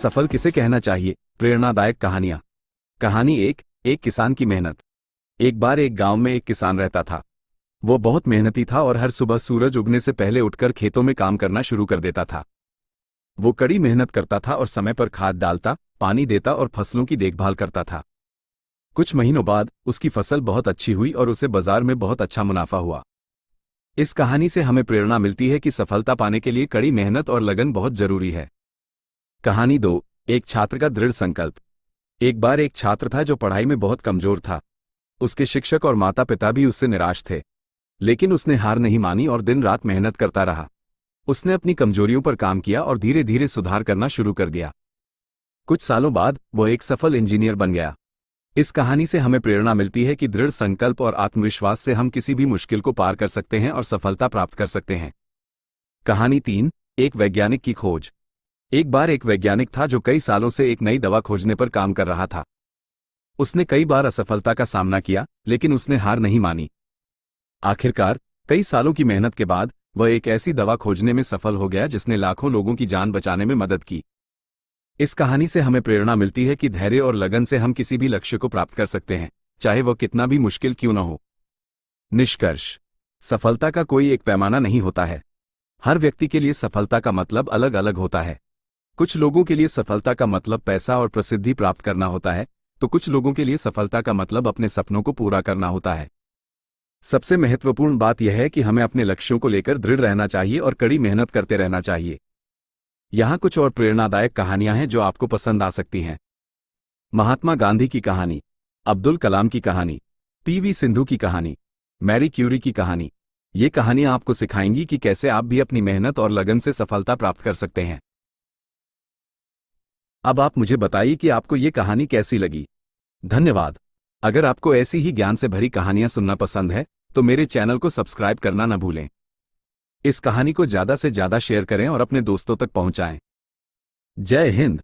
सफल किसे कहना चाहिए? प्रेरणादायक कहानियां। कहानी एक किसान की मेहनत। एक बार एक गांव में एक किसान रहता था। वो बहुत मेहनती था और हर सुबह सूरज उगने से पहले उठकर खेतों में काम करना शुरू कर देता था। वो कड़ी मेहनत करता था और समय पर खाद डालता, पानी देता और फसलों की देखभाल करता था। कुछ महीनों बाद उसकी फसल बहुत अच्छी हुई और उसे बाजार में बहुत अच्छा मुनाफा हुआ। इस कहानी से हमें प्रेरणा मिलती है कि सफलता पाने के लिए कड़ी मेहनत और लगन बहुत जरूरी है। कहानी 2, एक छात्र का दृढ़ संकल्प। एक बार एक छात्र था जो पढ़ाई में बहुत कमजोर था। उसके शिक्षक और माता पिता भी उससे निराश थे, लेकिन उसने हार नहीं मानी और दिन रात मेहनत करता रहा। उसने अपनी कमजोरियों पर काम किया और धीरे धीरे सुधार करना शुरू कर दिया। कुछ सालों बाद वह एक सफल इंजीनियर बन गया। इस कहानी से हमें प्रेरणा मिलती है कि दृढ़ संकल्प और आत्मविश्वास से हम किसी भी मुश्किल को पार कर सकते हैं और सफलता प्राप्त कर सकते हैं। कहानी 3, एक वैज्ञानिक की खोज। एक बार एक वैज्ञानिक था जो कई सालों से एक नई दवा खोजने पर काम कर रहा था। उसने कई बार असफलता का सामना किया, लेकिन उसने हार नहीं मानी। आखिरकार कई सालों की मेहनत के बाद वह एक ऐसी दवा खोजने में सफल हो गया जिसने लाखों लोगों की जान बचाने में मदद की। इस कहानी से हमें प्रेरणा मिलती है कि धैर्य और लगन से हम किसी भी लक्ष्य को प्राप्त कर सकते हैं, चाहे वह कितना भी मुश्किल क्यों न हो। निष्कर्ष: सफलता का कोई एक पैमाना नहीं होता है। हर व्यक्ति के लिए सफलता का मतलब अलग अलग होता है। कुछ लोगों के लिए सफलता का मतलब पैसा और प्रसिद्धि प्राप्त करना होता है, तो कुछ लोगों के लिए सफलता का मतलब अपने सपनों को पूरा करना होता है। सबसे महत्वपूर्ण बात यह है कि हमें अपने लक्ष्यों को लेकर दृढ़ रहना चाहिए और कड़ी मेहनत करते रहना चाहिए। यहाँ कुछ और प्रेरणादायक कहानियां हैं जो आपको पसंद आ सकती हैं। महात्मा गांधी की कहानी, अब्दुल कलाम की कहानी, पीवी सिंधु की कहानी, मैरी क्यूरी की कहानी। ये कहानियां आपको सिखाएंगी कि कैसे आप भी अपनी मेहनत और लगन से सफलता प्राप्त कर सकते हैं। अब आप मुझे बताइए कि आपको ये कहानी कैसी लगी। धन्यवाद। अगर आपको ऐसी ही ज्ञान से भरी कहानियां सुनना पसंद है, तो मेरे चैनल को सब्सक्राइब करना न भूलें। इस कहानी को ज़्यादा से ज़्यादा शेयर करें और अपने दोस्तों तक पहुंचाएं। जय हिंद।